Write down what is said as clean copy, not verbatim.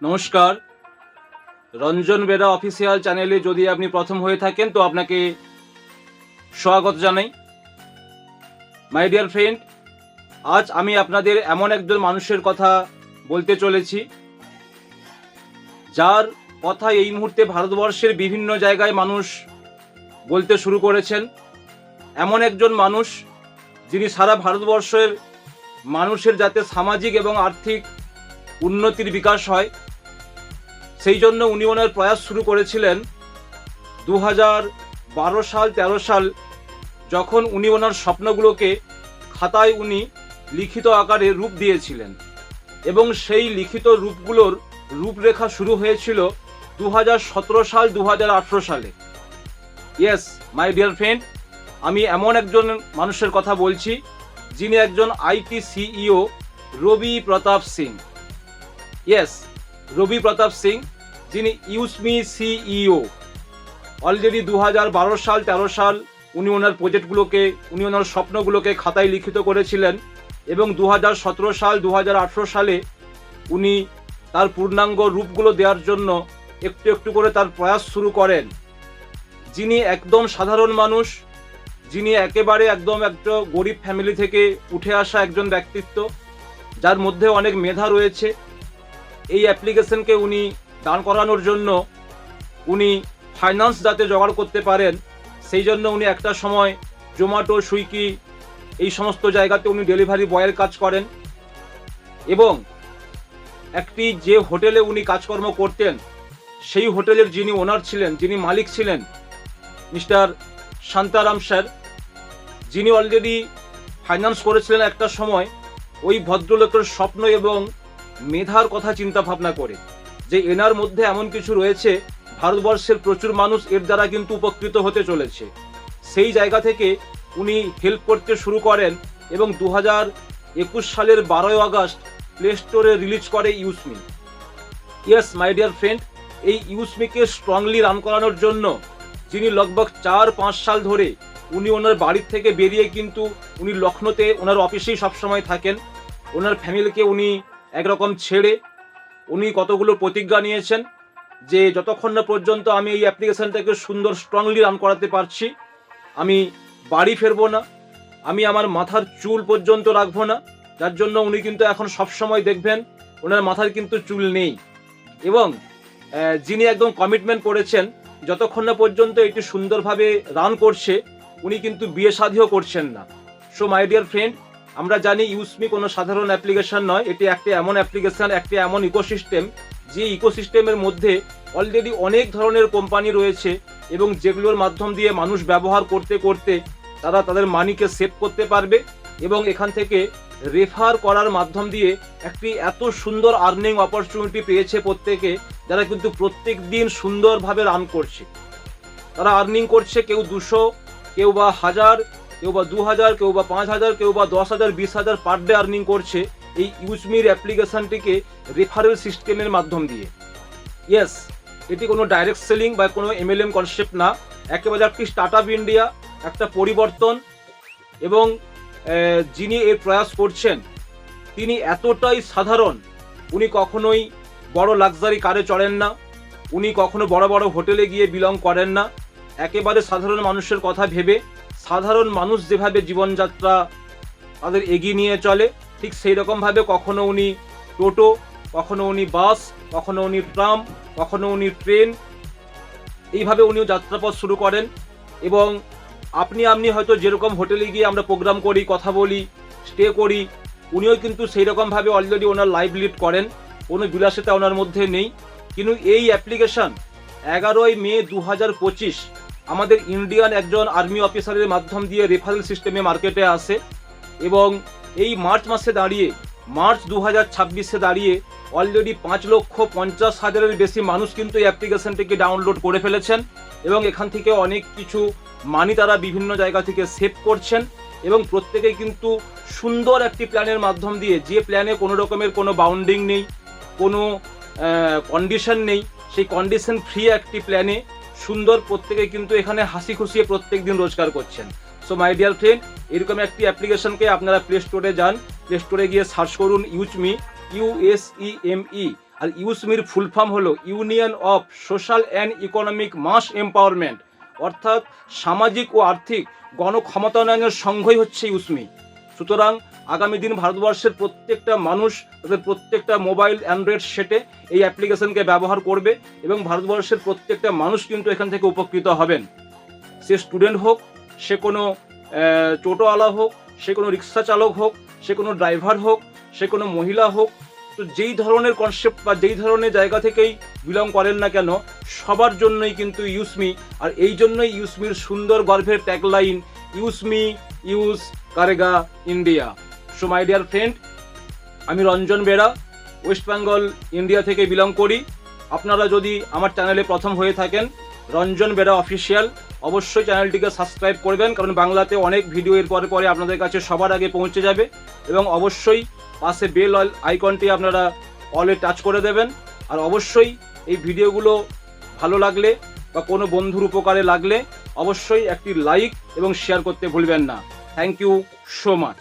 নমস্কার। রঞ্জন বেরা অফিসিয়াল চ্যানেলে যদি আপনি প্রথম হয়ে থাকেন তো আপনাকে স্বাগত জানাই। মাই ডিয়ার ফ্রেন্ড, আজ আমি আপনাদের এমন একজন মানুষের কথা বলতে চলেছি যার কথা এই মুহূর্তে ভারতবর্ষের বিভিন্ন জায়গায় মানুষ বলতে শুরু করেছেন। এমন একজন মানুষ যিনি সারা ভারতবর্ষের মানুষের যাতে সামাজিক এবং আর্থিক উন্নতির বিকাশ হয় সেই জন্য উনি ওনার প্রয়াস শুরু করেছিলেন 2012 সাল 13 সাল, যখন উনি ওনার স্বপ্নগুলোকে খাতায় উনি লিখিত আকারে রূপ দিয়েছিলেন এবং সেই লিখিত রূপগুলোর রূপরেখা শুরু হয়েছিল 2017 সাল 2018 সালে। ইয়েস মাই ডিয়ার ফ্রেন্ড, আমি এমন একজন মানুষের কথা বলছি যিনি একজন IT CEO, Ravi Pratap Singh. Yes, Ravi Pratap Singh, যিনি ইউজমি সিইও। অলরেডি 2012 সাল 13 সাল উনি ওনার প্রজেক্টগুলোকে, উনি ওনার স্বপ্নগুলোকে খাতায় লিখিত করেছিলেন এবং 2017 সাল 2018 সালে উনি তার পূর্ণাঙ্গ রূপগুলো দেওয়ার জন্য একটু একটু করে তার প্রয়াস শুরু করেন। যিনি একদম সাধারণ মানুষ, যিনি একেবারে একদম একটা গরিব ফ্যামিলি থেকে উঠে আসা একজন ব্যক্তিত্ব, যার মধ্যে অনেক মেধা রয়েছে। এই অ্যাপ্লিকেশনকে উনি দান করানোর জন্য উনি ফাইন্যান্স যাতে জোগাড় করতে পারেন সেই জন্য উনি একটা সময় জোম্যাটো, সুইগি এই সমস্ত জায়গাতে উনি ডেলিভারি বয়ের কাজ করেন এবং একটি যে হোটেলে উনি কাজকর্ম করতেন সেই হোটেলের যিনি ওনার ছিলেন, যিনি মালিক ছিলেন, মিস্টার শান্তারাম স্যার, যিনি অলরেডি ফাইন্যান্স করেছিলেন একটা সময় ওই ভদ্রলোকের স্বপ্ন এবং মেধার কথা চিন্তা ভাবনা করে যে এনার মধ্যে এমন কিছু রয়েছে, ভারতবর্ষের প্রচুর মানুষ এর দ্বারা কিন্তু উপকৃত হতে চলেছে। সেই জায়গা থেকে উনি হেল্প করতে শুরু করেন এবং 2021 সালের 12 আগস্ট প্লে স্টোরে রিলিজ করে ইউজমি। ইয়েস মাই ডিয়ার ফ্রেন্ড, এই ইউজমিকে স্ট্রংলি রান করানোর জন্য যিনি লগভগ 4-5 সাল ধরে উনি ওনার বাড়ির থেকে বেরিয়ে কিন্তু উনি লখনৌতে ওনার অফিসেই সবসময় থাকেন। ওনার ফ্যামিলিকে উনি একরকম ছেড়ে উনি কতগুলো প্রতিজ্ঞা নিয়েছেন যে যতক্ষণ না পর্যন্ত আমি এই অ্যাপ্লিকেশনটাকে সুন্দর স্ট্রংলি রান করাতে পারছি আমি বাড়ি ফিরবো না, আমি আমার মাথার চুল পর্যন্ত রাখবো না। যার জন্য উনি কিন্তু এখন সবসময় দেখবেন ওনার মাথার কিন্তু চুল নেই এবং যিনি একদম কমিটমেন্ট করেছেন যতক্ষণ না পর্যন্ত এটি সুন্দরভাবে রান করছে উনি কিন্তু বিয়ে শাদিও করছেন না। সো মাই ডিয়ার ফ্রেন্ড, আমরা জানি ইউজমি কোনো সাধারণ অ্যাপ্লিকেশন নয়, এটি একটি এমন অ্যাপ্লিকেশন, একটি এমন ইকোসিস্টেম যে ইকোসিস্টেমের মধ্যে অলরেডি অনেক ধরনের কোম্পানি রয়েছে এবং যেগুলোর মাধ্যম দিয়ে মানুষ ব্যবহার করতে করতে তারা তাদের মানিকে সেভ করতে পারবে এবং এখান থেকে রেফার করার মাধ্যম দিয়ে একটি এত সুন্দর আর্নিং অপরচুনিটি পেয়েছে প্রত্যেকে, যারা কিন্তু প্রত্যেক দিন সুন্দরভাবে রান করছে। তারা আর্নিং করছে, কেউ 200, কেউ বা 1000, কেউ বা 2000, কেউ বা 5000, কেউ বা 10,000, 20,000 পার ডে আর্নিং করছে এই ইউজমির অ্যাপ্লিকেশনটিকে রেফারেল সিস্টেমের মাধ্যম দিয়ে। ইয়েস, এটি কোনো ডাইরেক্ট সেলিং বা কোনো MLM কনসেপ্ট না, একেবারে একটি স্টার্ট আপ ইন্ডিয়া, একটা পরিবর্তন। এবং যিনি এর প্রয়াস করছেন তিনি এতটাই সাধারণ, উনি কখনোই বড় লাক্সারি কারে চড়েন না, উনি কখনো বড় বড় হোটেলে গিয়ে বিলং করেন না। একেবারে সাধারণ মানুষের কথা ভেবে সাধারণ মানুষ যেভাবে জীবনযাত্রা তাদের এগিয়ে নিয়ে চলে ঠিক সেই রকমভাবে কখনো উনি টোটো, কখনো উনি বাস, কখনো উনি ট্রাম, কখনো উনি ট্রেন, এইভাবে উনিও যাত্রাপথ শুরু করেন। এবং আপনি হয়তো যেরকম হোটেলে গিয়ে আমরা প্রোগ্রাম করি, কথা বলি, স্টে করি, উনিও কিন্তু সেই রকমভাবে অলরেডি ওনার লাইফ লিড করেন, কোনো বিলাসিতা ওনার মধ্যে নেই। কিন্তু এই অ্যাপ্লিকেশন 11 মে 2025 আমাদের ইন্ডিয়ান একজন আর্মি অফিসারের মাধ্যম দিয়ে রেফারেল সিস্টেমে মার্কেটে আসে এবং এই মার্চ মাসে দাঁড়িয়ে, মার্চ 2026-এ দাঁড়িয়ে অলরেডি 5,50,000-এর বেশি মানুষ কিন্তু এই অ্যাপ্লিকেশনটিকে ডাউনলোড করে ফেলেছেন এবং এখান থেকে অনেক কিছু মানি তারা বিভিন্ন জায়গা থেকে সেভ করছেন এবং প্রত্যেকেই কিন্তু সুন্দর একটি প্ল্যানের মাধ্যম দিয়ে, যে প্ল্যানে কোনো রকমের কোনো বাউন্ডিং নেই, কোনো কন্ডিশন নেই, সেই কন্ডিশন ফ্রি একটি প্ল্যানে সুন্দর প্রত্যেকে কিন্তু এখানে হাসি খুশিয়ে প্রত্যেক দিন রোজগার করছেন। সো মাই ডিয়ার ফ্রেন্ড, এরকম একটি অ্যাপ্লিকেশনকে আপনারা প্লে স্টোরে যান, প্লে স্টোরে গিয়ে সার্চ করুন ইউজমি, USEME, আর ইউসমির ফুল ফর্ম হলো union of social and economic mass empowerment, অর্থাৎ সামাজিক ও আর্থিক গণক্ষমতায়নের সংঘই হচ্ছে ইউসমি। সুতরাং আগামী দিন ভারতবর্ষের প্রত্যেকটা মানুষ তাদের প্রত্যেকটা মোবাইল অ্যান্ড্রয়েড সেটে এই অ্যাপ্লিকেশনকে ব্যবহার করবে এবং ভারতবর্ষের প্রত্যেকটা মানুষ কিন্তু এখান থেকে উপকৃত হবেন। সে স্টুডেন্ট হোক, সে কোনো টোটোওয়ালা হোক, সে কোনো রিক্সা চালক হোক, সে কোনো ড্রাইভার হোক, সে কোনো মহিলা হোক, তো যেই ধরনের কনসেপ্ট বা যেই ধরনের জায়গা থেকেই বিলং করেন না কেন, সবার জন্যই কিন্তু ইউসমি। আর এই জন্যই ইউসমির সুন্দর গর্ভের ট্যাগলাইন ইউসমি ইউজ কারেগা India. So my dear friend, আমি রঞ্জন বেরা, ওয়েস্ট বেঙ্গল ইন্ডিয়া থেকে বিলং করি। আপনারা যদি আমার চ্যানেলে প্রথম হয়ে থাকেন, রঞ্জন বেরা অফিসিয়াল, অবশ্যই চ্যানেলটিকে সাবস্ক্রাইব করবেন, কারণ বাংলাতে অনেক ভিডিও এর পরে পরে আপনাদের কাছে সবার আগে পৌঁছে যাবে। এবং অবশ্যই পাশে বেল আইকনটি আপনারা অলে টাচ করে দেবেন। আর অবশ্যই এই ভিডিওগুলো ভালো লাগলে বা কোনো বন্ধুর উপকারে লাগলে অবশ্যই একটি লাইক এবং শেয়ার করতে ভুলবেন না। Thank you so much.